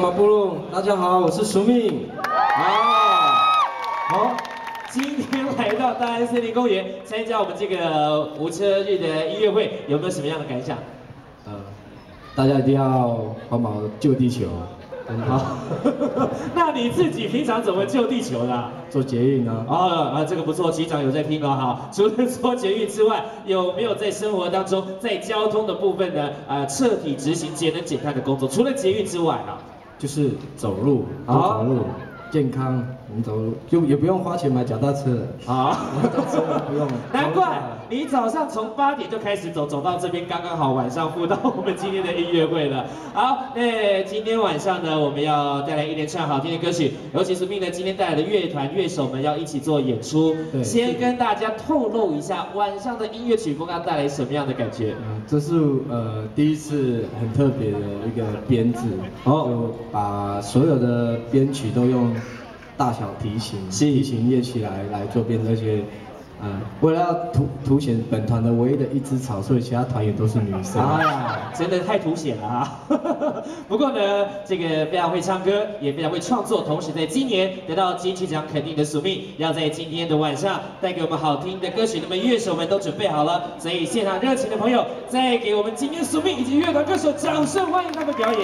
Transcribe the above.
马布隆，大家好，我是苏命。好，今天来到大安森林公园参加我们这个无车日的音乐会，有没有什么样的感想？大家一定要帮忙救地球。好，那你自己平常怎么救地球的？做捷运啊。这个不错，局长有在听哦。好，除了做捷运之外，有没有在生活当中，在交通的部分呢？彻底执行节能减碳的工作？除了捷运之外啊，就是走路，走路。健康，我们走路就也不用花钱买脚踏车了啊，不用。难怪你早上从8点就开始走，走到这边刚刚好晚上赴到我们今天的音乐会了。好，那今天晚上呢，我们要带来一连串好听的歌曲，尤其是命呢今天带来的乐团乐手们要一起做演出。先跟大家透露一下晚上的音乐曲风要带来什么样的感觉？这是第一次很特别的一个编制，就把所有的编曲都用大小提琴乐器来做编制，而且为了要凸显本团的唯一的一枝草，所以其他团员都是女生。哎呀，真的太凸显了啊！不过呢，这个非常会唱歌，也非常会创作，同时在今年得到金曲奖肯定的署命，要在今天的晚上带给我们好听的歌曲。那么乐手们都准备好了，所以现场热情的朋友，再给我们今天署命以及乐团歌手掌声欢迎他们表演。